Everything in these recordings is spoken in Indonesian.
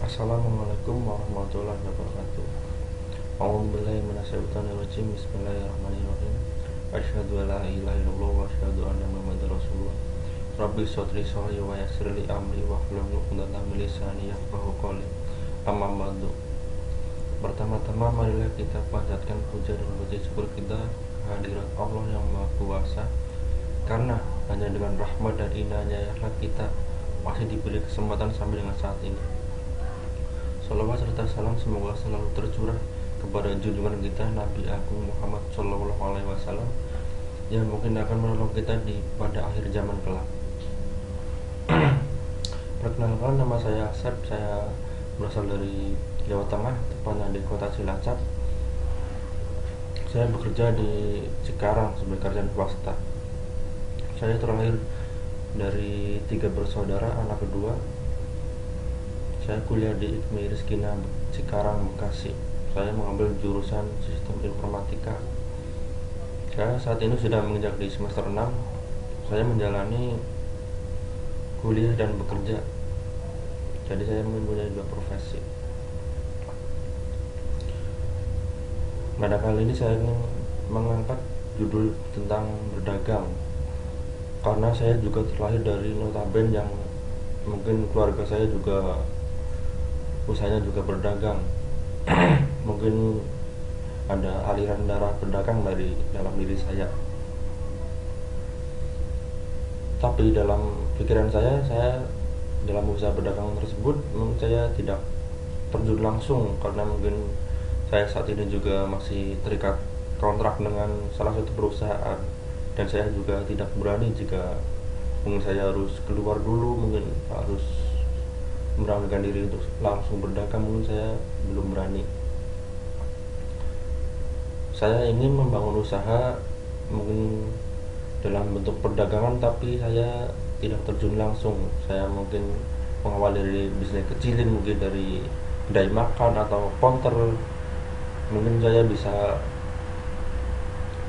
Assalamualaikum warahmatullahi wabarakatuh. A'udzubillahi minasyaitonirrajim. Bismillahirrahmanirrahim. Asyhadu an la ilaha illallah wa asyhadu anna Muhammadar Rasulullah. Rabbi shodri sholli wa yassir li amri wahlul 'uqdatam min lisani yafqahu qawli. Amma ba'du. Pertama-tama marilah kita panjatkan puja dan puji syukur kita kehadirat Allah yang Maha Kuasa, karena hanya dengan rahmat dan inayahnya kita masih diberi kesempatan sampai dengan saat ini. Salawat serta salam semoga selalu tercurah kepada junjungan kita Nabi Agung Muhammad Shallallahu Alaihi Wasallam yang mungkin akan menolong kita pada akhir zaman kelak. Perkenalkan, nama saya Asep. Saya berasal dari Jawa Tengah, tepatnya di kota Cilacap. Saya bekerja di Cikarang sebagai karyawan swasta. Saya terlahir dari 3 bersaudara, anak kedua. Saya kuliah di IKMI Rizkina Cikarang, Bekasi. Saya mengambil jurusan Sistem Informatika. Saya saat ini sudah menginjak di semester 6. Saya menjalani kuliah dan bekerja. Jadi saya mempunyai 2 profesi. Pada kali ini saya ingin mengangkat judul tentang berdagang, karena saya juga terlahir dari notaben yang mungkin keluarga saya juga usahanya juga berdagang. Mungkin ada aliran darah berdagang dari dalam diri saya. Tapi dalam pikiran saya dalam usaha berdagang tersebut mungkin saya tidak terjun langsung, karena mungkin saya saat ini juga masih terikat kontrak dengan salah satu perusahaan, dan saya juga tidak berani jika mungkin saya harus keluar dulu, mungkin harus memberanikan diri untuk langsung berdagang, mungkin saya belum berani. Saya ingin membangun usaha mungkin dalam bentuk perdagangan, tapi saya tidak terjun langsung. Saya mungkin mengawali dari bisnis kecilin, mungkin dari kedai makan atau counter. Mungkin saya bisa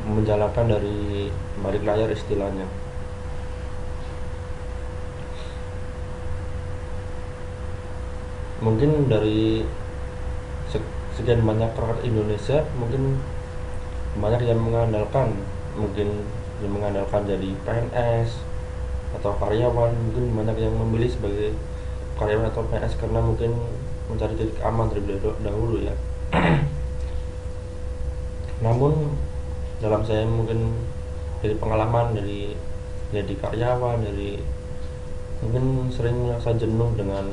menjalankan dari balik layar istilahnya. Mungkin dari sekian banyak rakyat Indonesia, mungkin banyak yang mengandalkan jadi PNS atau karyawan. Mungkin banyak yang memilih sebagai karyawan atau PNS karena mungkin mencari titik aman terlebih dahulu ya. Namun dalam saya mungkin dari pengalaman dari jadi karyawan, dari mungkin sering merasa jenuh dengan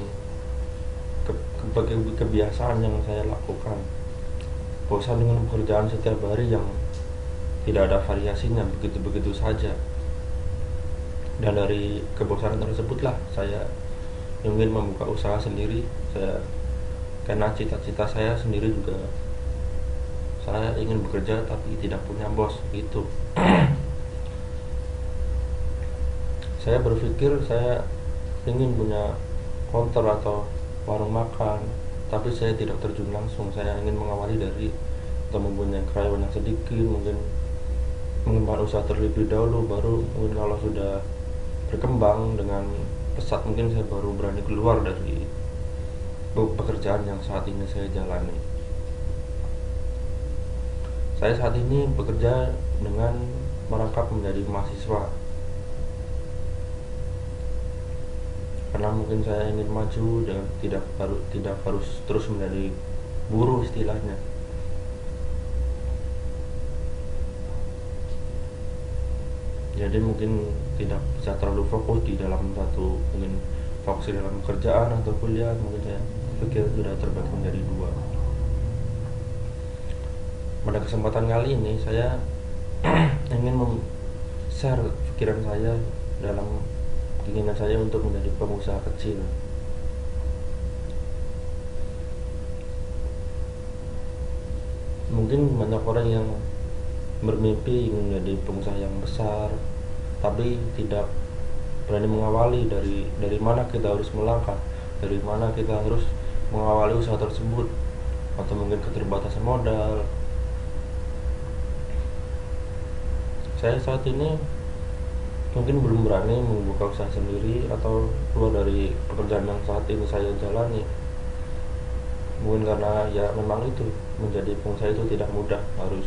kebiasaan yang saya lakukan, bosan dengan pekerjaan setiap hari yang tidak ada variasinya, begitu-begitu saja. Dan dari kebosanan tersebutlah saya ingin membuka usaha sendiri. Karena cita-cita saya sendiri juga, saya ingin bekerja tapi tidak punya bos gitu. Saya berpikir saya ingin punya counter atau warung makan, tapi saya tidak terjun langsung. Saya ingin mengawali dari atau mempunyai karyawan yang sedikit, mungkin mengembangkan usaha terlebih dahulu, baru mungkin kalau sudah berkembang dengan pesat, mungkin saya baru berani keluar dari pekerjaan yang saat ini saya jalani. Saya saat ini bekerja dengan merangkap menjadi mahasiswa, karena mungkin saya ingin maju dan tidak harus terus menjadi buruh istilahnya. Jadi mungkin tidak bisa terlalu fokus di dalam satu, mungkin fokus di dalam pekerjaan atau kuliah. Mungkin saya pikir sudah terbagi menjadi 2. Pada kesempatan kali ini saya ingin share pikiran saya dalam keinginan saya untuk menjadi pengusaha kecil. Mungkin banyak orang yang bermimpi ingin menjadi pengusaha yang besar, tapi tidak berani mengawali dari mana kita harus melangkah, dari mana kita harus mengawali usaha tersebut, atau mungkin keterbatasan modal. Saya saat ini mungkin belum berani membuka usaha sendiri atau keluar dari pekerjaan yang saat ini saya jalani. Mungkin karena ya memang itu menjadi pengusaha itu tidak mudah, harus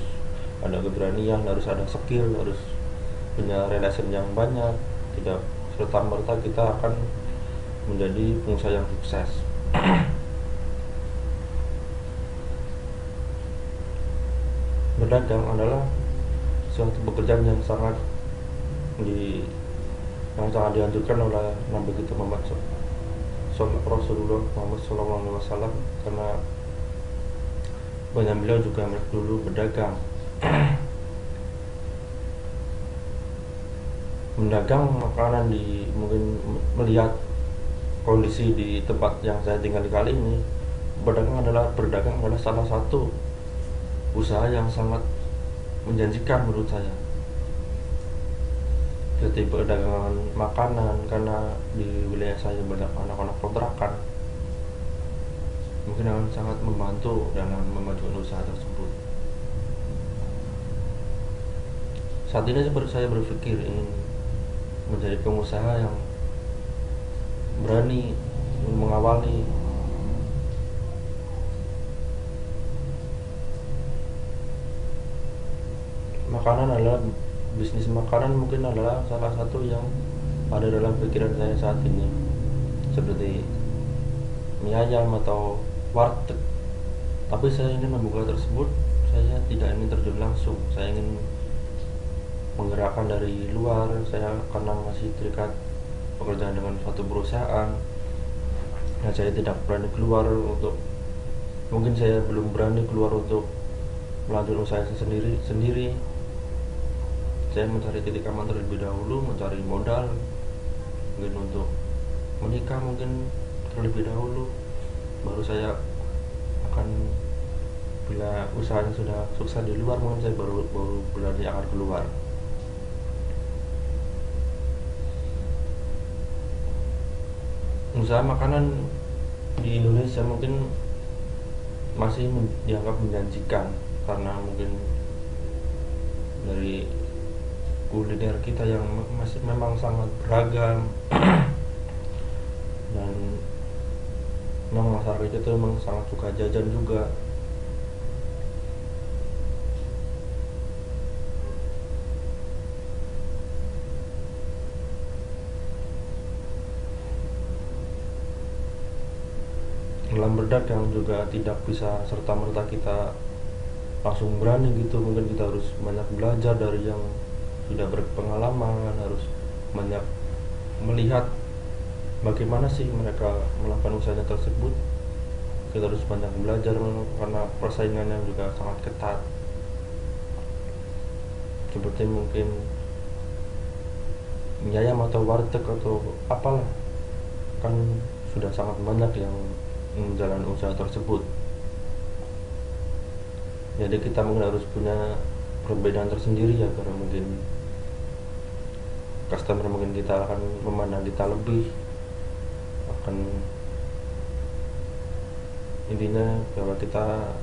ada keberanian, harus ada skill, harus punya relation yang banyak. Tidak serta merta kita akan menjadi pengusaha yang sukses. Berdagang adalah suatu pekerjaan yang sangat dianjurkan oleh Nabi kita Muhammad Rasulullah Muhammad SAW, karena banyak beliau juga dulu berdagang. Mendagang makanan mungkin melihat kondisi di tempat yang saya tinggal kali ini, berdagang adalah salah satu usaha yang sangat menjanjikan menurut saya. Seperti perdagangan makanan, karena di wilayah saya banyak anak-anak kontrakan, mungkin akan sangat membantu dalam memajukan usaha tersebut. Saat ini saya berpikir ingin menjadi pengusaha yang berani mengawali makanan. Bisnis makanan mungkin adalah salah satu yang ada dalam pikiran saya saat ini, seperti mie ayam atau warteg. Tapi saya ingin membuka tersebut, saya tidak ingin terjun langsung, saya ingin menggerakkan dari luar. Saya karena masih terikat pekerjaan dengan suatu perusahaan, dan saya tidak berani keluar mungkin saya belum berani keluar untuk melanjutkan usaha sendiri. Saya mencari titik aman terlebih dahulu, mencari modal mungkin untuk menikah mungkin terlebih dahulu, baru saya akan, bila usahanya sudah sukses di luar, mungkin saya baru berani akan keluar. Usaha makanan di Indonesia mungkin masih dianggap menjanjikan, karena mungkin dari kuliner kita yang masih memang sangat beragam dan memang masyarakat itu memang sangat suka jajan juga. Dalam berdagang juga tidak bisa serta-merta kita langsung berani gitu, mungkin kita harus banyak belajar dari yang sudah berpengalaman, harus banyak melihat bagaimana sih mereka melakukan usahanya tersebut. Kita harus banyak belajar karena persaingannya juga sangat ketat. Seperti mungkin mie ayam atau warteg atau apalah, kan sudah sangat banyak yang menjalani usaha tersebut. Jadi kita mungkin harus punya perbedaan tersendiri ya, karena mungkin customer mungkin kita akan memandang kita lebih, akan intinya bahwa kita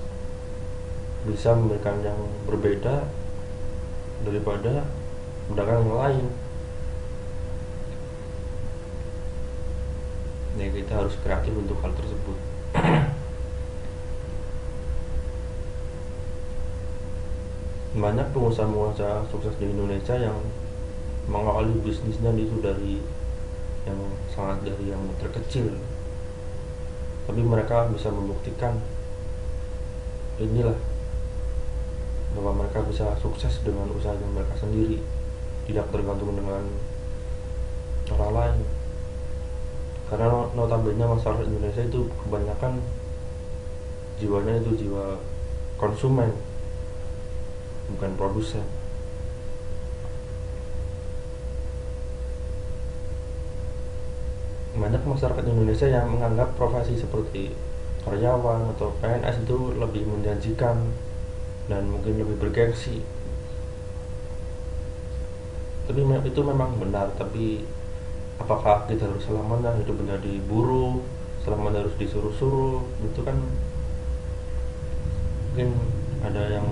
bisa memberikan yang berbeda daripada pedagang yang lain. Ya kita harus kreatif untuk hal tersebut. Banyak pengusaha-pengusaha sukses di Indonesia yang mengawali bisnisnya itu dari yang terkecil, tapi mereka bisa membuktikan inilah bahwa mereka bisa sukses dengan usaha yang mereka sendiri, tidak tergantung dengan orang lain. Karena notabene masyarakat Indonesia itu kebanyakan jiwanya itu jiwa konsumen, bukan produsen. Banyak masyarakat Indonesia yang menganggap profesi seperti karyawan atau PNS itu lebih menjanjikan dan mungkin lebih bergengsi. Tapi itu memang benar, tapi apakah kita harus selamanya hidup menjadi buruh, selamanya harus disuruh-suruh? Itu kan mungkin ada yang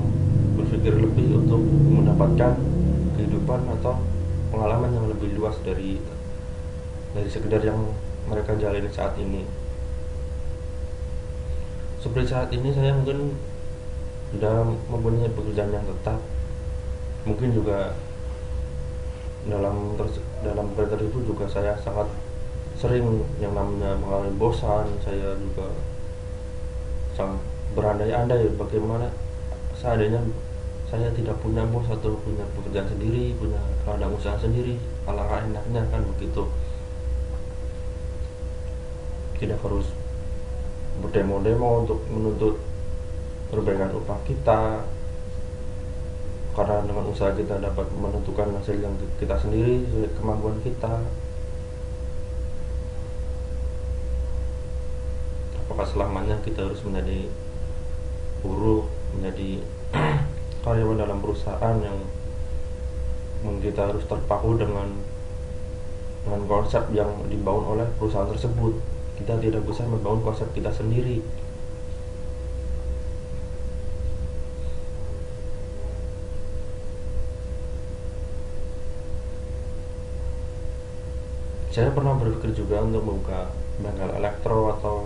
berpikir lebih untuk mendapatkan kehidupan atau pengalaman yang lebih luas dari sekedar yang mereka jalani saat ini. Seperti saat ini saya mungkin sudah mempunyai pekerjaan yang tetap, mungkin juga dalam kerja itu juga saya sangat sering yang namanya mengalami bosan. Saya juga sangat berandai-andai bagaimana seandainya saya tidak punya bos atau punya pekerjaan sendiri, punya ladang usaha sendiri, alangkah enaknya kan begitu. Tidak harus berdemo-demo untuk menuntut perbaikan upah kita, karena dengan usaha kita dapat menentukan hasil yang kita sendiri sesuai kemampuan kita. Apakah selamanya kita harus menjadi buruh, menjadi karyawan dalam perusahaan yang mungkin kita harus terpaku dengan konsep yang dibangun oleh perusahaan tersebut. Kita tidak bisa membangun konsep kita sendiri. Saya pernah berpikir juga untuk membuka bengkel elektro atau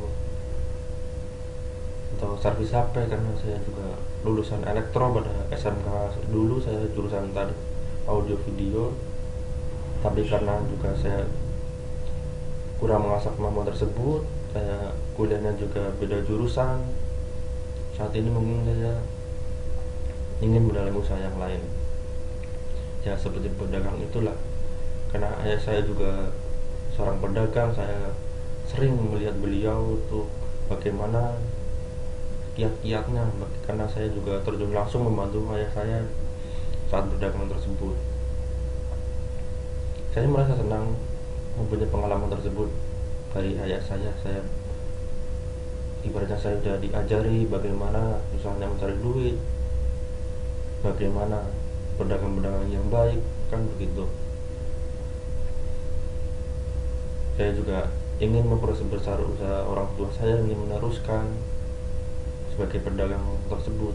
servis HP, karena saya juga lulusan elektro pada SMK dulu. Saya jurusan tadi audio video, tapi karena juga saya kurang mengasah kemampuan tersebut, saya kuliahnya juga beda jurusan. Saat ini mungkin saya ingin mendalami usaha yang lain, ya seperti pedagang itulah. Karena ayah saya juga seorang pedagang, saya sering melihat beliau tuh bagaimana kiat-kiatnya, karena saya juga terjun langsung membantu ayah saya saat berdagang tersebut. Saya merasa senang mempunyai pengalaman tersebut dari ayah saya. Saya ibaratnya saya sudah diajari bagaimana usahanya mencari duit, bagaimana pedagang-pedagang yang baik, kan begitu. Saya juga ingin memperbesar usaha orang tua saya, ingin meneruskan sebagai pedagang tersebut.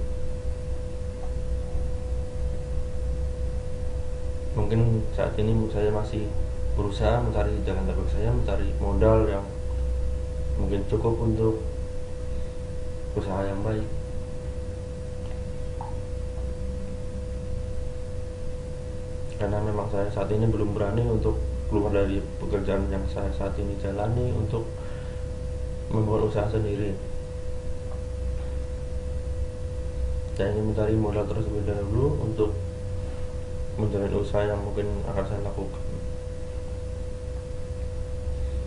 Mungkin saat ini saya masih berusaha mencari jalan terbaik saya, mencari modal yang mungkin cukup untuk usaha yang baik. Karena memang saya saat ini belum berani untuk keluar dari pekerjaan yang saya saat ini jalani untuk membuat usaha sendiri. Saya ingin mencari modal tersebut dahulu untuk menjalani usaha yang mungkin akan saya lakukan.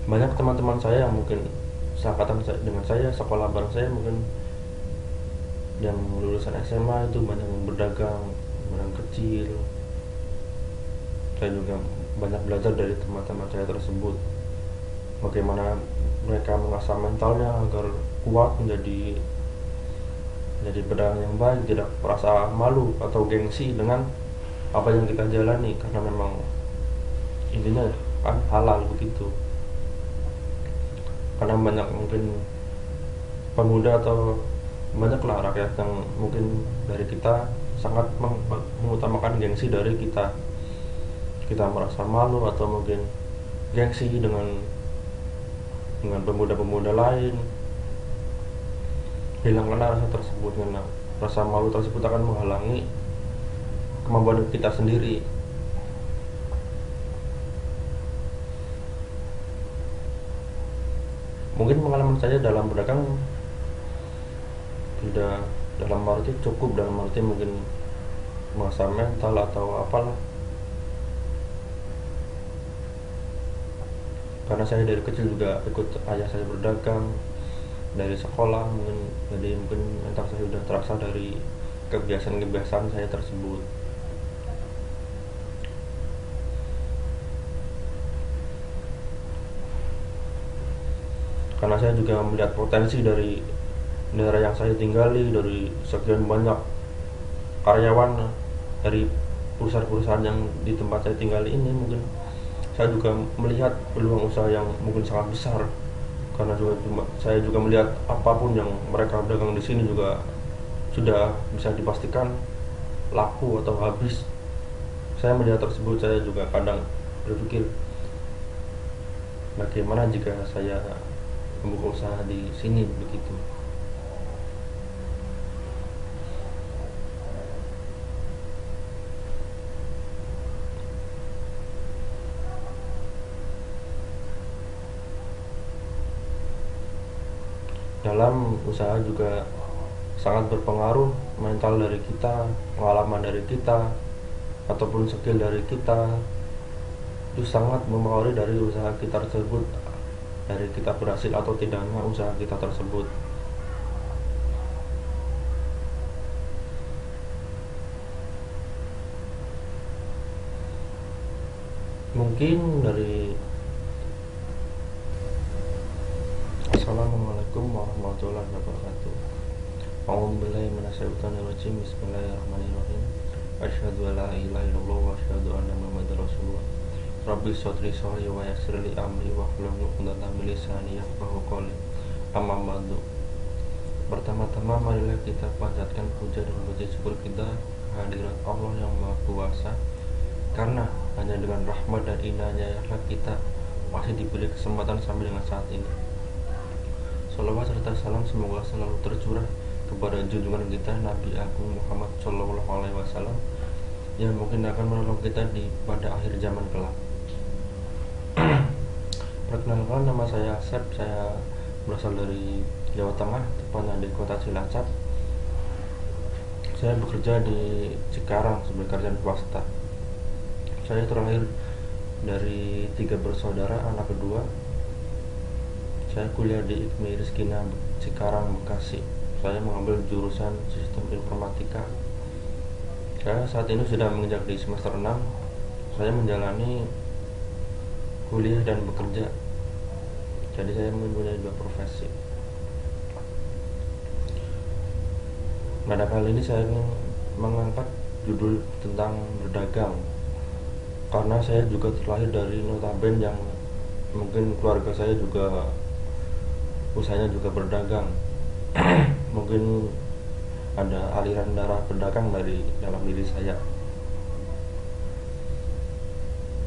Banyak teman-teman saya yang mungkin seangkatan dengan saya, sekolah bareng saya, mungkin yang lulusan SMA itu banyak yang berdagang kecil. Saya juga banyak belajar dari teman-teman saya tersebut, bagaimana mereka mengasah mentalnya agar kuat menjadi pedagang yang baik, tidak merasa malu atau gengsi dengan apa yang kita jalani, karena memang intinya kan halal begitu. Karena banyak mungkin pemuda atau banyaklah rakyat yang mungkin dari kita sangat mengutamakan gengsi dari kita merasa malu atau mungkin gengsi dengan pemuda-pemuda lain. Hilangkanlah rasa tersebut, karena rasa malu tersebut akan menghalangi kemampuan kita sendiri. Mungkin pengalaman saya dalam berdagang tidak dalam arti cukup, dalam arti mungkin masa mental atau apalah. Karena saya dari kecil juga ikut ayah saya berdagang dari sekolah, jadi mungkin mental saya sudah terasa dari kebiasaan saya tersebut. Karena saya juga melihat potensi dari daerah yang saya tinggali, dari sekian banyak karyawan dari perusahaan-perusahaan yang di tempat saya tinggali ini, mungkin saya juga melihat peluang usaha yang mungkin sangat besar. Karena saya juga melihat apapun yang mereka dagang di sini juga sudah bisa dipastikan laku atau habis. Saya melihat tersebut, saya juga kadang berpikir bagaimana jika saya membuka usaha di sini begitu. Dalam usaha juga sangat berpengaruh mental dari kita, pengalaman dari kita, ataupun skill dari kita. Itu sangat mempengaruhi dari usaha kita tersebut, dari kita berhasil atau tidaknya usaha kita tersebut. Mungkin dari Assalamualaikum warahmatullahi wabarakatuh. A'udzubillahi minasyaitonir rajim. Bismillahirrahmanirrahim. Asyhadu an la ilaha illallah wa asyhadu anna Muhammadar Rasulullah. Rabbi shodri sholli wa yassir li amri wahlul 'uqdatam min lisani yafqahu qawli. Amma ba'du. Pertama-tama marilah kita panjatkan puja dan puji syukur kita kehadirat Allah yang Maha Kuasa, karena hanya dengan rahmat dan inayahnya kita masih diberi kesempatan sampai dengan saat ini. Salawat serta salam semoga selalu tercurah kepada junjungan kita Nabi Agung Muhammad Shallallahu Alaihi Wasallam yang mungkin akan menolong kita pada akhir zaman kelak. Perkenalkan, nama saya Asep. Saya berasal dari Jawa Tengah, tepatnya di kota Cilacap. Saya bekerja di Cikarang sebagai karyawan swasta. Saya terlahir dari 3 bersaudara, anak kedua. Saya kuliah di IKMI Rizkina Cikarang, Bekasi. Saya mengambil jurusan Sistem Informatika. Saya saat ini sudah menginjak di semester 6. Saya menjalani kuliah dan bekerja. Jadi saya mempunyai 2 profesi. Pada kali ini saya ingin mengangkat judul tentang berdagang, karena saya juga terlahir dari notaben yang mungkin keluarga saya juga usahanya juga berdagang. Mungkin ada aliran darah berdagang dari dalam diri saya.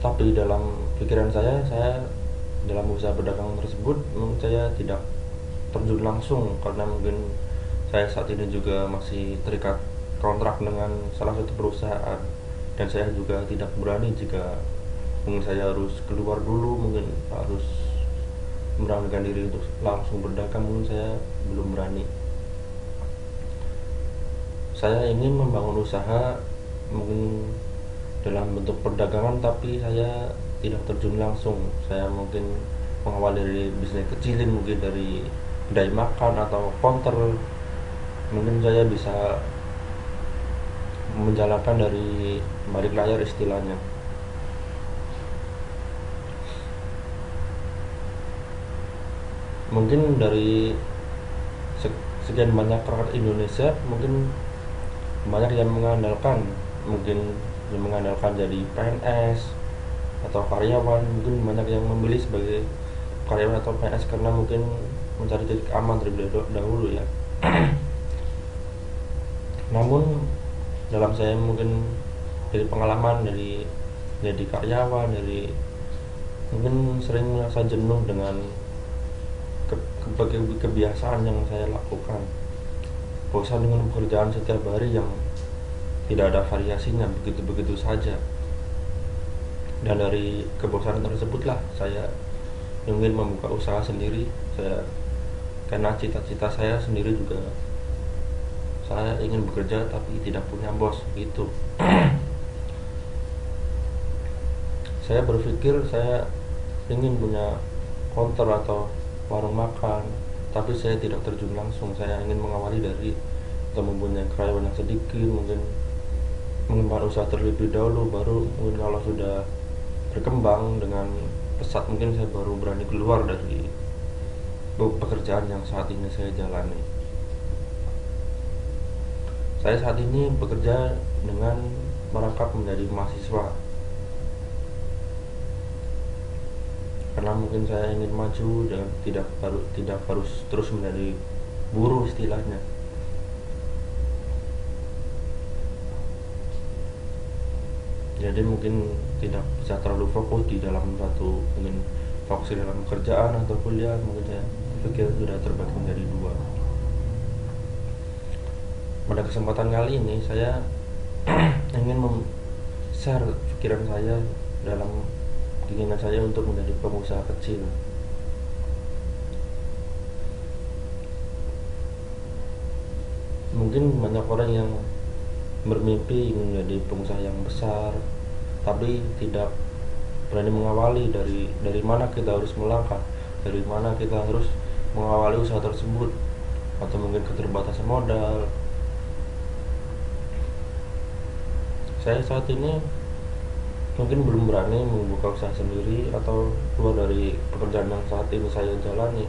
Tapi dalam pikiran saya dalam usaha berdagang tersebut mungkin saya tidak terjun langsung, karena mungkin saya saat ini juga masih terikat kontrak dengan salah satu perusahaan, dan saya juga tidak berani jika mungkin saya harus keluar dulu, mungkin harus memberanikan diri untuk langsung berdagang, mungkin saya belum berani. Saya ingin membangun usaha mungkin dalam bentuk perdagangan, tapi saya tidak terjun langsung. Saya mungkin mengawal dari bisnis kecilin, mungkin dari kedai makan atau counter. Mungkin saya bisa menjalankan dari balik layar istilahnya. Mungkin dari sekian banyak rakyat Indonesia, mungkin banyak yang mengandalkan jadi PNS atau karyawan. Mungkin banyak yang memilih sebagai karyawan atau PNS karena mungkin mencari titik aman terlebih dahulu ya. Namun dalam saya mungkin dari pengalaman dari jadi karyawan, dari mungkin sering merasa jenuh dengan kebiasaan yang saya lakukan, bosan dengan pekerjaan setiap hari yang tidak ada variasinya, begitu-begitu saja. Dan dari kebosanan tersebutlah saya ingin membuka usaha sendiri. Karena cita-cita saya sendiri juga, saya ingin bekerja tapi tidak punya bos gitu. Saya berpikir saya ingin punya counter atau warung makan, tapi saya tidak terjun langsung. Saya ingin mengawali dari atau mempunyai karyawan yang sedikit, mungkin mengembangkan usaha terlebih dahulu, baru mungkin kalau sudah berkembang dengan pesat mungkin saya baru berani keluar dari pekerjaan yang saat ini saya jalani. Saya saat ini bekerja dengan merangkap menjadi mahasiswa, karena mungkin saya ingin maju dan tidak harus terus menjadi buruh istilahnya. Jadi mungkin tidak bisa terlalu fokus di dalam satu, mungkin fokus di dalam pekerjaan atau kuliah. Mungkin saya pikir sudah terbagi menjadi 2. Pada kesempatan kali ini saya ingin share pikiran saya dalam keinginan saya untuk menjadi pengusaha kecil. Mungkin banyak orang yang bermimpi ingin menjadi pengusaha yang besar, tapi tidak berani mengawali dari mana kita harus melangkah, dari mana kita harus mengawali usaha tersebut, atau mungkin keterbatasan modal. Saya saat ini mungkin belum berani membuka usaha sendiri atau keluar dari pekerjaan yang saat ini saya jalani.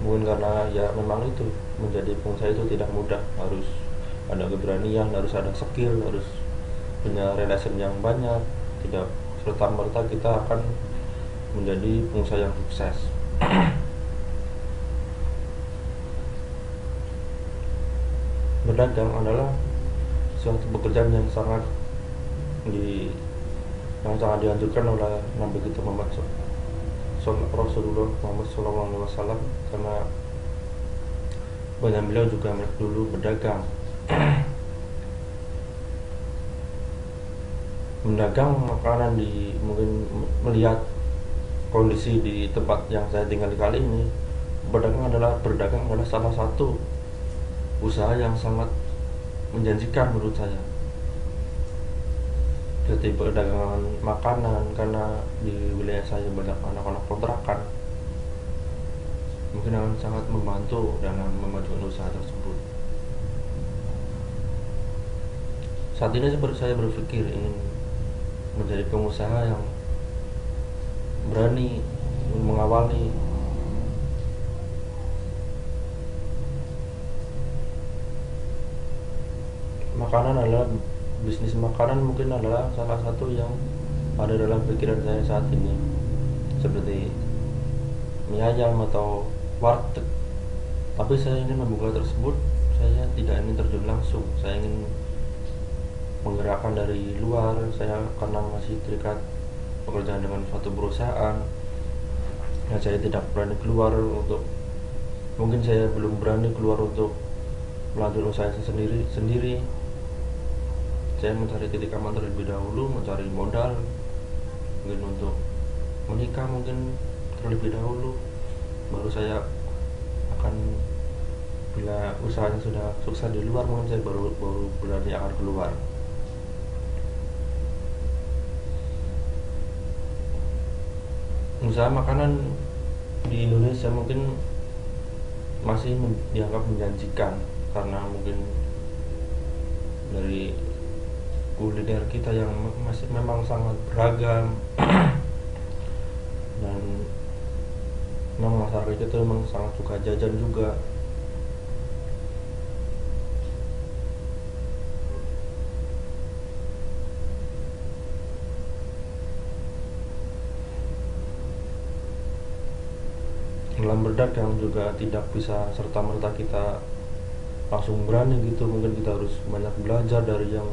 Mungkin karena ya memang itu, menjadi pengusaha itu tidak mudah, harus ada keberanian, harus ada skill, harus punya relation yang banyak. Tidak serta merta kita akan menjadi pengusaha yang sukses. Berdagang adalah suatu pekerjaan yang sangat dianjurkan oleh Nabi kita Muhammad Rasulullah Muhammad SAW, karena banyak beliau juga dulu berdagang. Mendagang makanan mungkin melihat kondisi di tempat yang saya tinggal kali ini, berdagang adalah salah satu usaha yang sangat menjanjikan menurut saya. Jadi perdagangan makanan, karena di wilayah saya banyak anak-anak kontrakan, mungkin akan sangat membantu dalam memajukan usaha tersebut. Saat ini saya berpikir ingin menjadi pengusaha yang berani mengawali. Bisnis makanan mungkin adalah salah satu yang ada dalam pikiran saya saat ini, seperti mie ayam atau warteg. Tapi saya ingin membuka tersebut, saya tidak ingin terjun langsung, saya ingin menggerakkan dari luar. Saya karena masih terikat pekerjaan dengan suatu perusahaan, dan saya tidak berani keluar mungkin saya belum berani keluar untuk melanjutkan usaha sendiri. Saya mencari titik aman terlebih dahulu, mencari modal, mungkin untuk menikah mungkin terlebih dahulu, baru saya akan, bila usahanya sudah sukses di luar, mungkin saya baru berani akan keluar. Usaha makanan di Indonesia mungkin masih dianggap menjanjikan, karena mungkin dari kuliner kita yang masih memang sangat beragam dan memang masyarakat kita memang sangat suka jajan juga. Dalam berdagang juga tidak bisa serta-merta kita langsung berani gitu, mungkin kita harus banyak belajar dari yang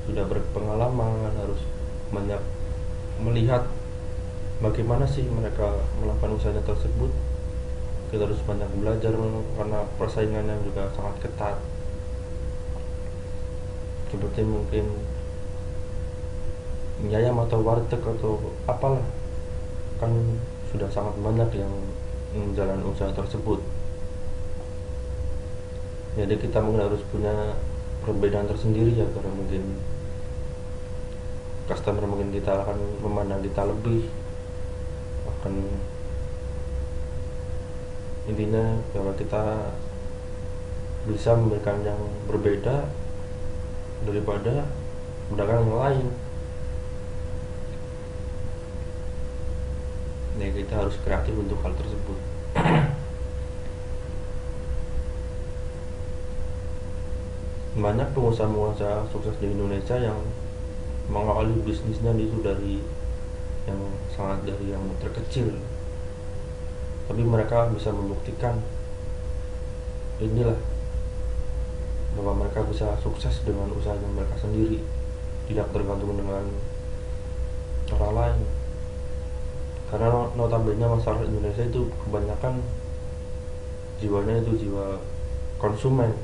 sudah berpengalaman, harus banyak melihat bagaimana sih mereka melakukan usahanya tersebut. Kita harus banyak belajar karena persaingannya juga sangat ketat. Seperti mungkin mie ayam atau warteg atau apalah, kan sudah sangat banyak yang menjalani usaha tersebut. Jadi kita mungkin harus punya perbedaan tersendiri ya, karena mungkin customer mungkin kita akan memandang kita lebih, akan intinya bahwa kita bisa memberikan yang berbeda daripada pedagang yang lain. Ya kita harus kreatif untuk hal tersebut. Banyak pengusaha-pengusaha sukses di Indonesia yang mengawali bisnisnya itu dari yang terkecil, tapi mereka bisa membuktikan inilah bahwa mereka bisa sukses dengan usaha yang mereka sendiri, tidak tergantung dengan orang lain. Karena notabene masyarakat Indonesia itu kebanyakan jiwanya itu jiwa konsumen,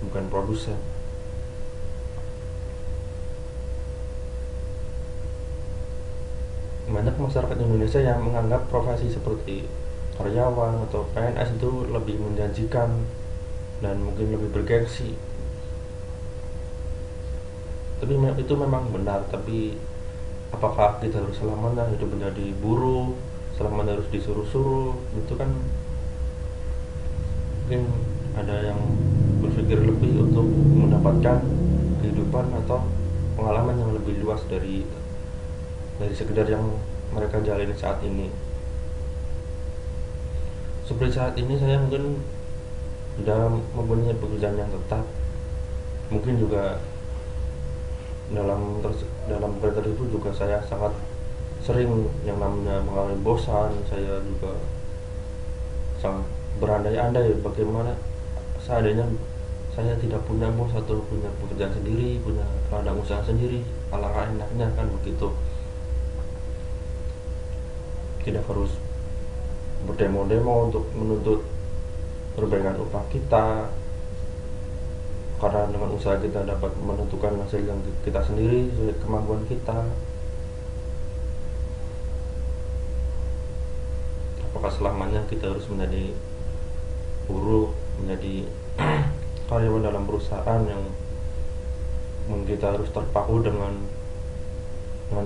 bukan produsen. Banyak masyarakat Indonesia yang menganggap profesi seperti karyawan atau PNS itu lebih menjanjikan dan mungkin lebih bergengsi. Tapi itu memang benar, tapi apakah kita harus selamanya hidup menjadi buruh, selamanya harus disuruh-suruh? Itu kan mungkin ada yang berpikir lebih untuk mendapatkan kehidupan atau pengalaman yang lebih luas dari sekedar yang mereka jalani saat ini. Seperti saat ini saya mungkin sudah mempunyai pekerjaan yang tetap, mungkin juga dalam pekerjaan tersebut juga saya sangat sering yang namanya mengalami bosan. Saya juga sangat berandai-andai bagaimana seandainya saya tidak punya bos atau punya pekerjaan sendiri, punya ladang usaha sendiri, alangkah enaknya kan begitu. Tidak harus berdemo-demo untuk menuntut perbaikan upah kita, karena dengan usaha kita dapat menentukan hasil yang kita sendiri sesuai kemampuan kita. Apakah selamanya kita harus menjadi buruh, menjadi karyawan dalam perusahaan yang mungkin kita harus terpaku dengan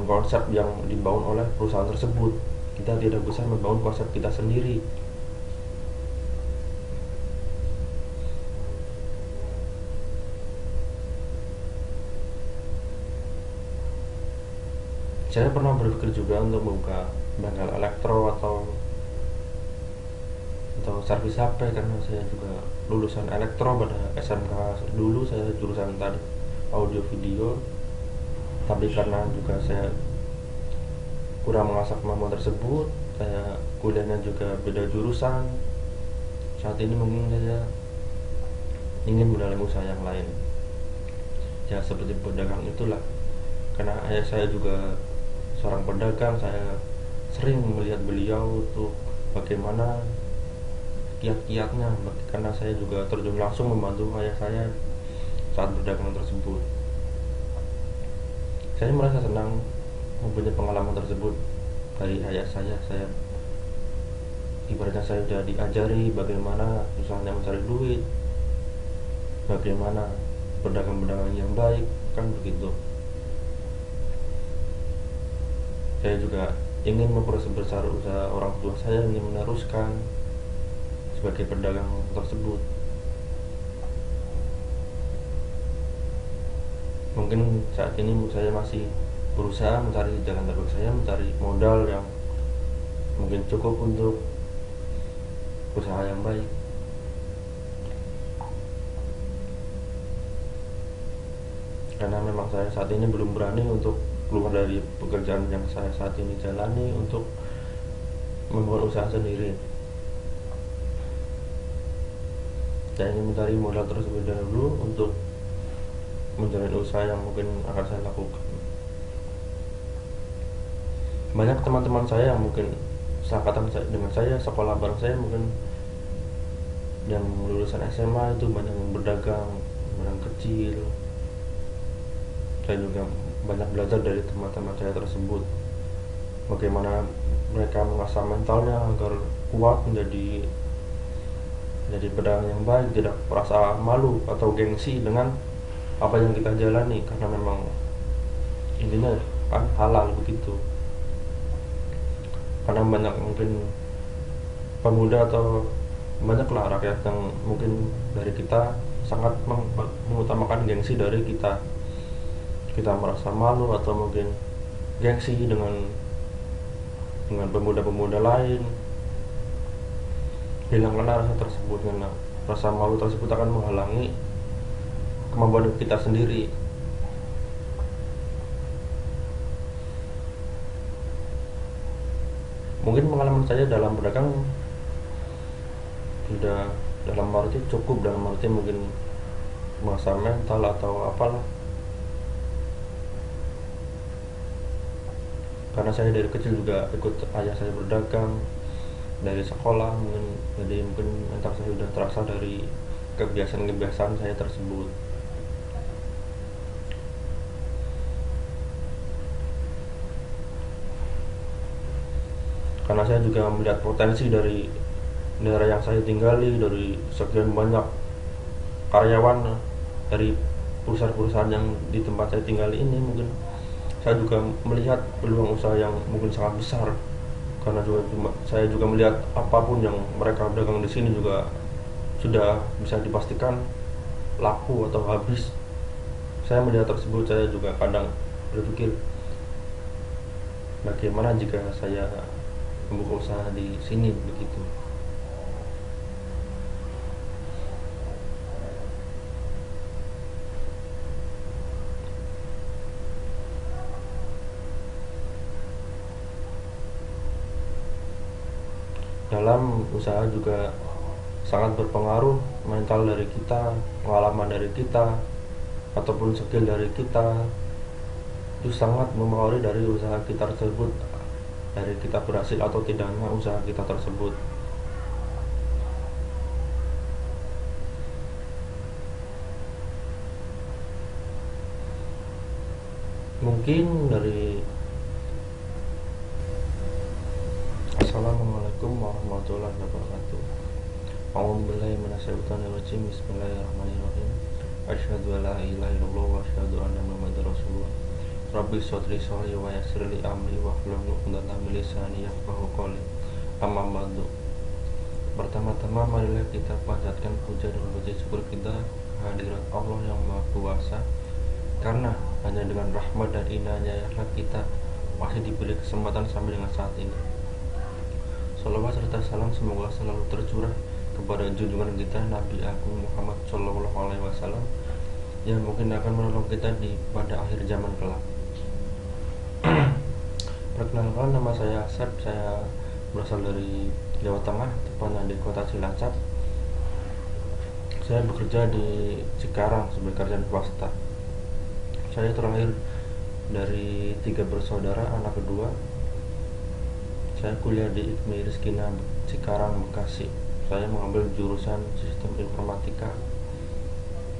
konsep yang dibangun oleh perusahaan tersebut? Kita tidak bisa membangun konsep kita sendiri. Saya pernah berpikir juga untuk membuka bengkel elektro atau servis HP, karena saya juga lulusan elektro pada SMK dulu. Saya jurusan tadi audio video, tapi karena juga saya kurang mengasah kemampuan tersebut, saya kuliahnya juga beda jurusan. Saat ini mungkin saya ingin mendalami usaha yang lain, ya seperti pedagang itulah. Karena ayah saya juga seorang pedagang, saya sering melihat beliau tuh bagaimana kiat-kiatnya, karena saya juga terjun langsung membantu ayah saya saat berdagang tersebut. Saya merasa senang mempunyai pengalaman tersebut dari ayah saya. Saya ibaratnya saya sudah diajari bagaimana susahnya mencari duit, bagaimana pedagang-pedagang yang baik, kan begitu. Saya juga ingin memperbesar usaha orang tua saya, ingin meneruskan sebagai pedagang tersebut. Mungkin saat ini saya masih berusaha mencari jalan terbaik saya, mencari modal yang mungkin cukup untuk usaha yang baik. Karena memang saya saat ini belum berani untuk keluar dari pekerjaan yang saya saat ini jalani untuk membuat usaha sendiri. Saya ingin mencari modal tersebut dahulu untuk menjalani usaha yang mungkin akan saya lakukan. Banyak teman-teman saya yang mungkin seangkatan dengan saya, sekolah bareng saya, mungkin yang lulusan SMA itu banyak yang berdagang kecil. Saya juga banyak belajar dari teman-teman saya tersebut, bagaimana mereka mengasah mentalnya agar kuat menjadi pedagang yang baik, tidak merasa malu atau gengsi dengan apa yang kita jalani, karena memang intinya kan halal begitu. Karena banyak mungkin pemuda atau banyaklah rakyat yang mungkin dari kita sangat mengutamakan gengsi dari kita merasa malu atau mungkin gengsi dengan pemuda-pemuda lain. Hilangkanlah rasa tersebut, karena rasa malu tersebut akan menghalangi kemampuan kita sendiri. Mungkin pengalaman saya dalam berdagang sudah dalam arti cukup, dalam arti mungkin masa mental atau apalah. Karena saya dari kecil juga ikut ayah saya berdagang dari sekolah, jadi mungkin mental saya sudah terasa dari kebiasaan saya tersebut. Karena saya juga melihat potensi dari daerah yang saya tinggali, dari sekian banyak karyawan dari perusahaan-perusahaan yang di tempat saya tinggal ini, mungkin saya juga melihat peluang usaha yang mungkin sangat besar, karena saya juga melihat apapun yang mereka dagang di sini juga sudah bisa dipastikan laku atau habis. Saya melihat tersebut, saya juga kadang berpikir bagaimana jika saya membuka usaha di sini begitu. Dalam usaha juga sangat berpengaruh mental dari kita, pengalaman dari kita, ataupun skill dari kita. Itu sangat mempengaruhi dari usaha kita tersebut, dari kita berhasil atau tidaknya usaha kita tersebut. Mungkin dari Assalamualaikum warahmatullahi wabarakatuh. A'udzubillahi minasyaitonir rajim. Bismillahirrahmanirrahim. Asyhadu an la ilaha illallah wa asyhadu anna Muhammadar Rasulullah. Rabbi shodri sholli wa yassirli amri wahlul 'uqdatam min lisani yafqahu qawli. Amma ba'du. Pertama-tama marilah kita panjatkan puja dan puji syukur kita kehadirat Allah yang Maha Kuasa, karena hanya dengan rahmat dan inayahnya kita masih diberi kesempatan sampai dengan saat ini. Salawat serta salam semoga selalu tercurah kepada junjungan kita Nabi Agung Muhammad Shallallahu Alaihi Wasallam, yang mungkin akan menolong kita pada akhir zaman kelak. Perkenalkan, nama saya Asep. Saya berasal dari Jawa Tengah, tepatnya di kota Cilacap. Saya bekerja di Cikarang sebagai karyawan swasta. Saya terlahir dari 3 bersaudara, anak kedua. Saya kuliah di IKMI Rizkina Cikarang, Bekasi. Saya mengambil jurusan Sistem Informatika.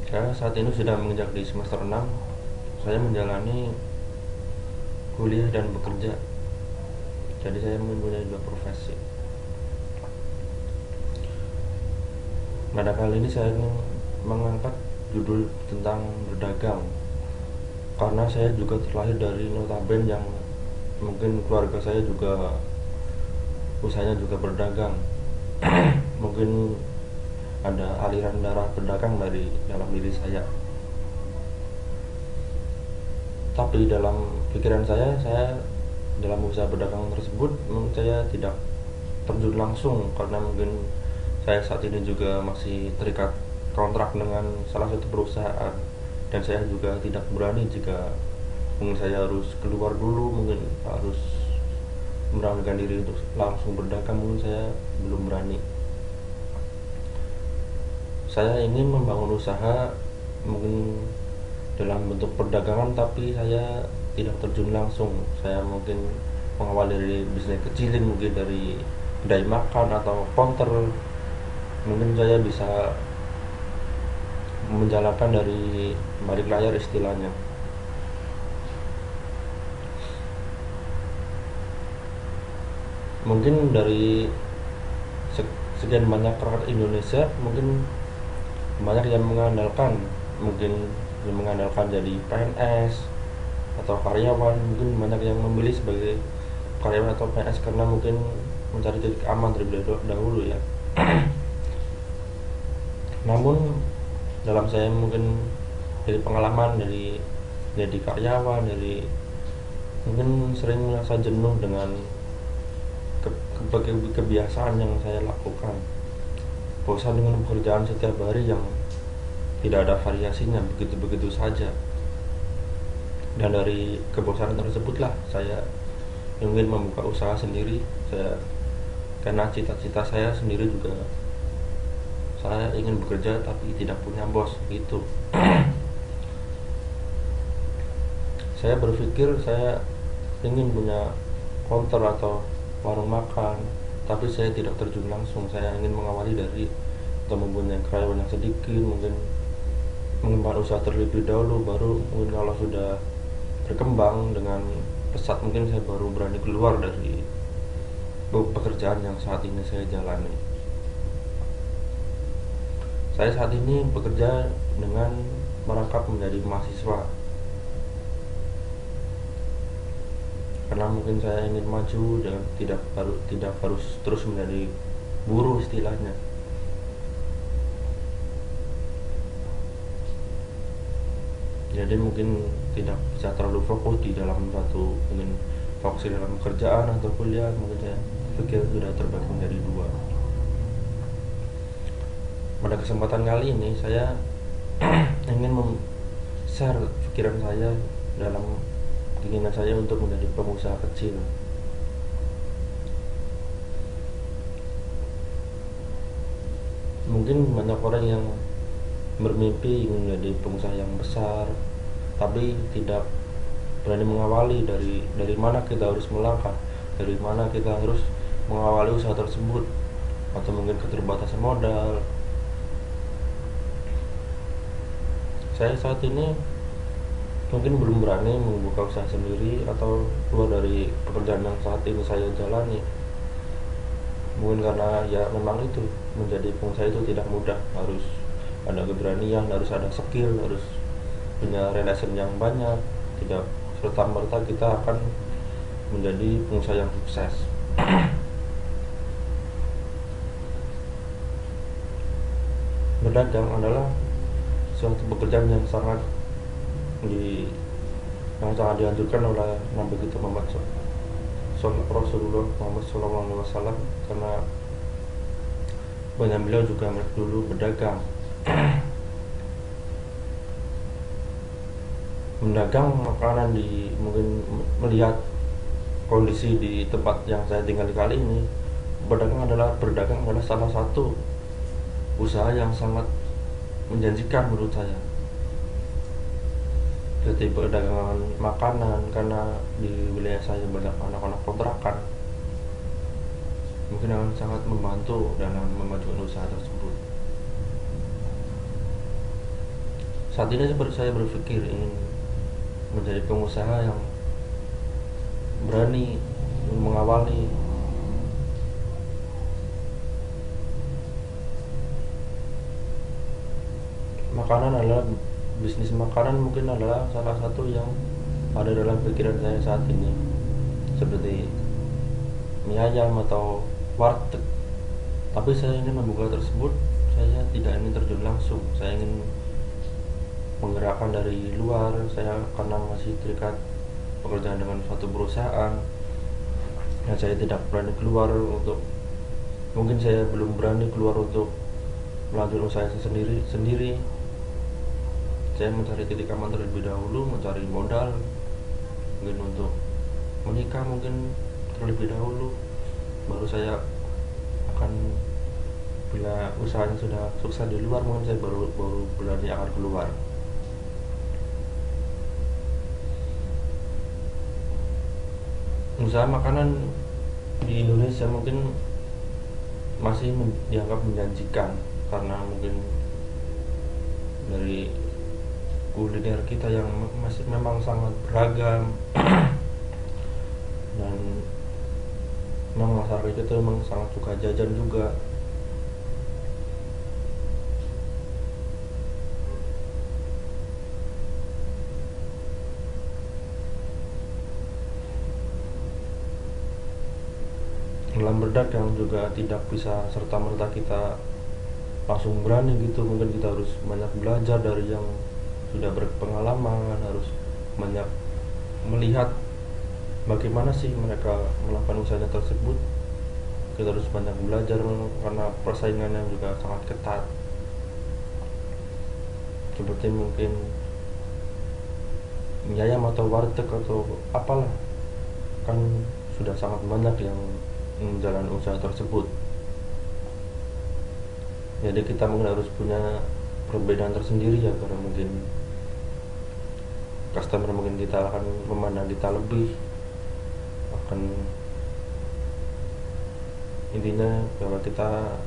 Saya saat ini sudah menginjak di semester 6. Saya menjalani kuliah dan bekerja. Jadi saya mempunyai 2 profesi. Pada kali ini saya ingin mengangkat judul tentang berdagang, karena saya juga terlahir dari notabene yang mungkin keluarga saya juga usahanya juga berdagang. Mungkin ada aliran darah berdagang dari dalam diri saya. Tapi dalam pikiran saya dalam usaha berdagang tersebut mungkin saya tidak terjun langsung, karena mungkin saya saat ini juga masih terikat kontrak dengan salah satu perusahaan, dan saya juga tidak berani jika mungkin saya harus keluar dulu, mungkin harus memberanikan diri untuk langsung berdagang, mungkin saya belum berani. Saya ingin membangun usaha mungkin dalam bentuk perdagangan, tapi saya tidak terjun langsung. Saya mungkin mengawali dari bisnis kecilin, mungkin dari kedai makan atau counter. Mungkin saya bisa menjalankan dari balik layar istilahnya. Mungkin dari sekian banyak rakyat Indonesia, mungkin banyak yang mengandalkan jadi PNS atau karyawan. Mungkin banyak yang memilih sebagai karyawan atau PNS karena mungkin mencari titik aman terlebih dahulu ya. Namun dalam saya mungkin dari pengalaman dari jadi karyawan, dari mungkin sering merasa jenuh dengan kebiasaan yang saya lakukan, bosan dengan pekerjaan setiap hari yang tidak ada variasinya, begitu-begitu saja. Dan dari kebosanan tersebutlah saya ingin membuka usaha sendiri. Karena cita-cita saya sendiri juga, saya ingin bekerja tapi tidak punya bos gitu. Saya berpikir saya ingin punya counter atau warung makan, tapi saya tidak terjun langsung. Saya ingin mengawali dari atau mempunyai karyawan yang sedikit, mungkin mengembangkan usaha terlebih dahulu, baru mungkin kalau sudah berkembang dengan pesat, mungkin saya baru berani keluar dari pekerjaan yang saat ini saya jalani. Saya saat ini bekerja dengan merangkap menjadi mahasiswa, karena mungkin saya ingin maju dan tidak harus terus menjadi buruh istilahnya. Jadi mungkin tidak bisa terlalu fokus di dalam satu, mungkin fokus di dalam pekerjaan atau kuliah. Mungkin saya pikir sudah terbagi menjadi dua. Pada kesempatan kali ini saya ingin share pikiran saya dalam keinginan saya untuk menjadi pengusaha kecil. Mungkin banyak orang yang bermimpi ingin menjadi pengusaha yang besar, tapi tidak berani mengawali dari mana kita harus melangkah, dari mana kita harus mengawali usaha tersebut, atau mungkin keterbatasan modal. Saya saat ini mungkin belum berani membuka usaha sendiri atau keluar dari pekerjaan yang saat ini saya jalani. Mungkin karena ya memang itu, menjadi pengusaha itu tidak mudah, harus ada keberanian, harus ada skill, harus punya relation yang banyak. Tidak serta-merta kita akan menjadi pengusaha yang sukses. Berdagang adalah suatu pekerjaan yang sangat dianjurkan oleh Nabi kita Muhammad Rasulullah Muhammad SAW, karena banyak beliau juga dulu berdagang. Mendagang makanan mungkin melihat kondisi di tempat yang saya tinggal kali ini, berdagang adalah salah satu usaha yang sangat menjanjikan menurut saya. Jadi perdagangan makanan, karena di wilayah saya banyak anak-anak kontrakan, mungkin akan sangat membantu dalam memajukan usaha tersebut. Saat ini saya berpikir ingin menjadi pengusaha yang berani mengawali. Bisnis makanan mungkin adalah salah satu yang ada dalam pikiran saya saat ini, seperti mie ayam atau warteg. Tapi saya ingin membuka tersebut, saya tidak ingin terjun langsung. Saya ingin menggerakkan dari luar. Saya karena masih terikat pekerjaan dengan suatu perusahaan, dan saya tidak berani keluar mungkin saya belum berani keluar untuk melanjutkan usaha sendiri. Saya mencari titik aman terlebih dahulu, mencari modal, mungkin untuk menikah mungkin terlebih dahulu, baru saya akan, bila usahanya sudah sukses di luar, mungkin saya baru berani akan keluar. Usaha makanan di Indonesia mungkin masih dianggap menjanjikan, karena mungkin dari kuliner kita yang masih memang sangat beragam dan memang masyarakat kita memang sangat suka jajan juga. Dalam berdagang juga tidak bisa serta-merta kita langsung berani gitu. Mungkin kita harus banyak belajar dari yang sudah berpengalaman, harus banyak melihat bagaimana sih mereka melakukan usahanya tersebut. Kita harus banyak belajar, karena persaingannya juga sangat ketat. Seperti mungkin mie ayam atau warteg atau apalah, kan sudah sangat banyak yang menjalani usaha tersebut. Jadi kita mungkin harus punya perbedaan tersendiri ya, karena mungkin customer mungkin kita akan memandang kita lebih, akan intinya bahwa kita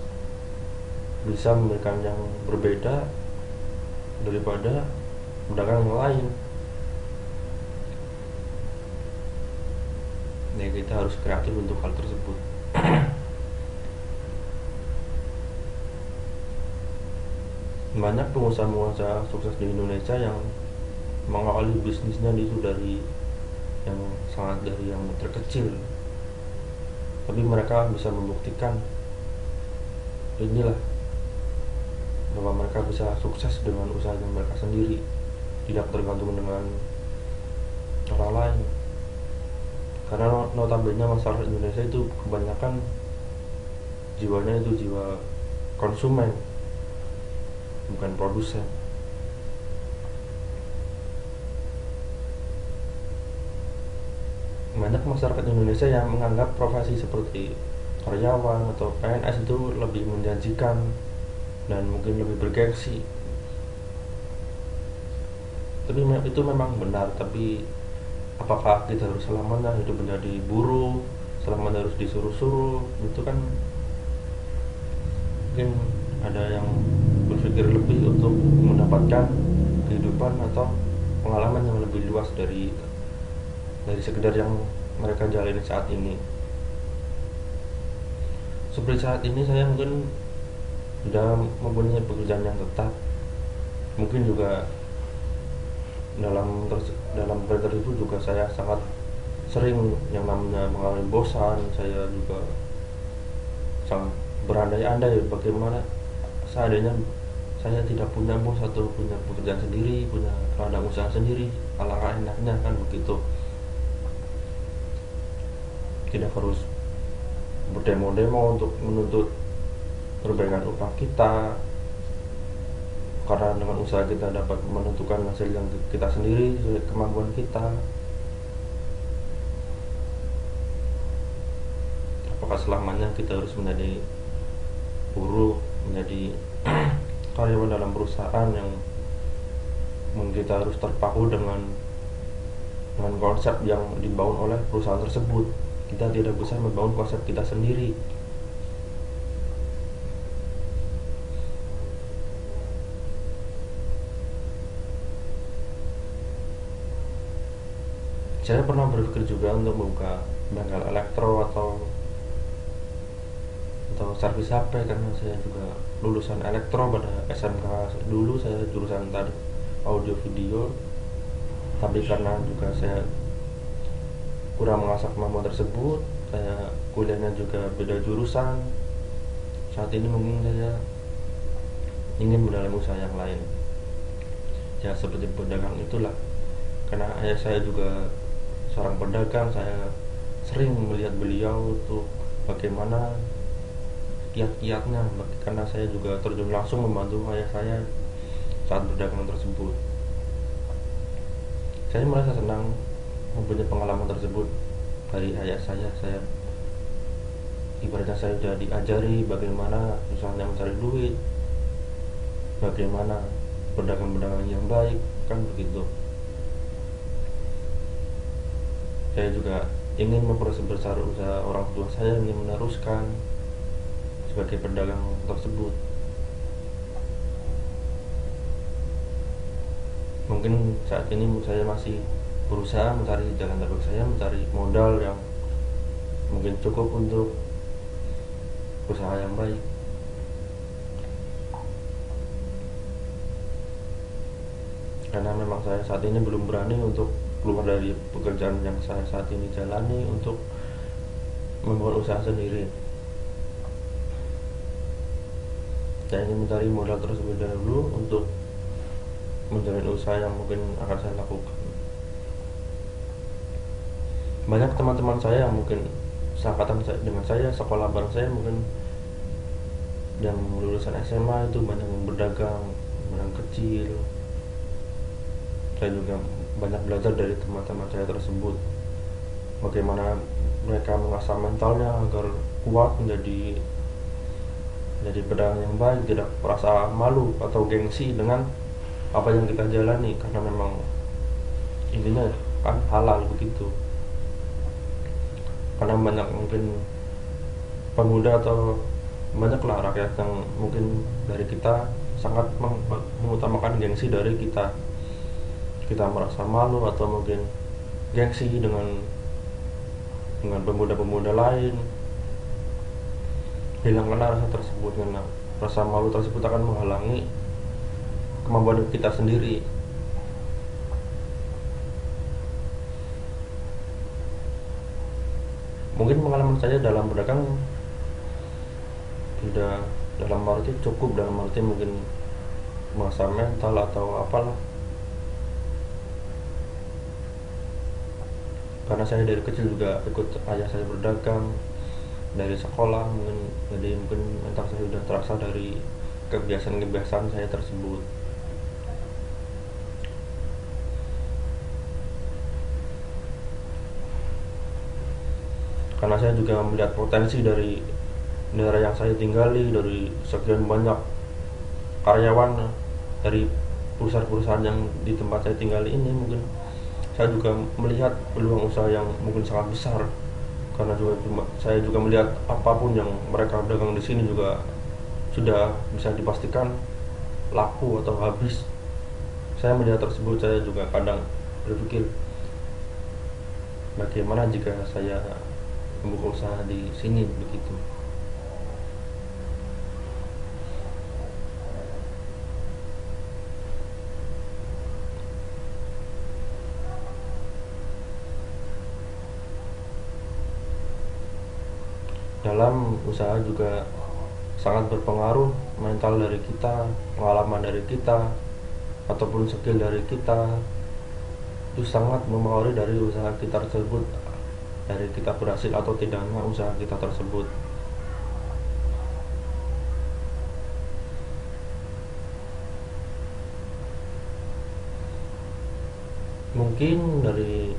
bisa memberikan yang berbeda daripada pedagang yang lain. Ya kita harus kreatif untuk hal tersebut. Banyak pengusaha-pengusaha sukses di Indonesia yang mengawali bisnisnya itu dari yang dari yang terkecil, tapi mereka bisa membuktikan inilah bahwa mereka bisa sukses dengan usaha mereka sendiri, tidak tergantung dengan orang lain. Karena notabene masyarakat Indonesia itu kebanyakan jiwanya itu jiwa konsumen, bukan produsen. Banyak masyarakat Indonesia yang menganggap profesi seperti karyawan atau PNS itu lebih menjanjikan dan mungkin lebih bergengsi. Tapi itu memang benar, tapi apakah kita harus selamanya hidup menjadi buruh, selamanya harus disuruh-suruh? Itu kan mungkin ada yang berpikir lebih untuk mendapatkan kehidupan atau pengalaman yang lebih luas dari sekedar yang mereka jalani saat ini. Seperti saat ini saya mungkin sudah mempunyai pekerjaan yang tetap, mungkin juga dalam kerja itu juga saya sangat sering yang namanya mengalami bosan. Saya juga sangat berandai-andai bagaimana seandainya saya tidak punya bos atau punya pekerjaan sendiri, punya ladang usaha sendiri, alangkah enaknya kan begitu. Tidak harus berdemo-demo untuk menuntut perbaikan upah kita, karena dengan usaha kita dapat menentukan hasil yang kita sendiri sesuai kemampuan kita. Apakah selamanya kita harus menjadi buruh, menjadi karyawan dalam perusahaan yang mungkin kita harus terpaku dengan konsep yang dibangun oleh perusahaan tersebut? Kita tidak bisa membangun konsep kita sendiri. Saya pernah berpikir juga untuk membuka bengkel elektro atau servis HP, karena saya juga lulusan elektro pada SMK dulu. Saya jurusan tadi audio video, tapi karena juga saya kurang mengasah kemampuan tersebut, saya kuliahnya juga beda jurusan. Saat ini mungkin saya ingin mendalami usaha yang lain, ya seperti pedagang itulah. Karena ayah saya juga seorang pedagang, saya sering melihat beliau tuh bagaimana kiat-kiatnya, karena saya juga terjun langsung membantu ayah saya saat berdagang tersebut. Saya merasa senang mempunyai pengalaman tersebut dari ayah saya. Saya ibaratnya saya sudah diajari bagaimana susahnya mencari duit, bagaimana pedagang-pedagang yang baik, kan begitu. Saya juga ingin memperbesar usaha orang tua saya, ingin meneruskan sebagai pedagang tersebut. Mungkin saat ini saya masih berusaha mencari jalan terbaik saya, mencari modal yang mungkin cukup untuk usaha yang baik. Karena memang saya saat ini belum berani untuk keluar dari pekerjaan yang saya saat ini jalani untuk membuat usaha sendiri. Saya ingin mencari modal tersebut dahulu untuk menjalani usaha yang mungkin akan saya lakukan. Banyak teman-teman saya yang mungkin seangkatan dengan saya, sekolah bareng saya, mungkin yang lulusan SMA itu banyak yang berdagang kecil. Saya juga banyak belajar dari teman-teman saya tersebut, bagaimana mereka mengasah mentalnya agar kuat menjadi pedagang yang baik, tidak merasa malu atau gengsi dengan apa yang kita jalani, karena memang intinya kan halal begitu. Karena banyak mungkin pemuda atau banyaklah rakyat yang mungkin dari kita sangat mengutamakan gengsi dari kita merasa malu atau mungkin gengsi dengan pemuda-pemuda lain. Hilangkanlah rasa tersebut, karena rasa malu tersebut akan menghalangi kemampuan kita sendiri. Mungkin pengalaman saya dalam berdagang tidak dalam arti cukup, dalam arti mungkin masa mental atau apalah, karena saya dari kecil juga ikut ayah saya berdagang dari sekolah mungkin, jadi mungkin mental saya sudah terasa dari kebiasaan-kebiasaan saya tersebut. Karena saya juga melihat potensi dari daerah yang saya tinggali, dari sekian banyak karyawan dari perusahaan-perusahaan yang di tempat saya tinggali ini, mungkin saya juga melihat peluang usaha yang mungkin sangat besar, karena saya juga melihat apapun yang mereka dagang di sini juga sudah bisa dipastikan laku atau habis. Saya melihat tersebut, saya juga kadang berpikir bagaimana jika saya membuka usaha di sini begitu. Dalam usaha juga sangat berpengaruh mental dari kita, pengalaman dari kita, ataupun skill dari kita, itu sangat mempengaruhi dari usaha kita tersebut, dari kita berhasil atau tidaknya usaha kita tersebut. Mungkin dari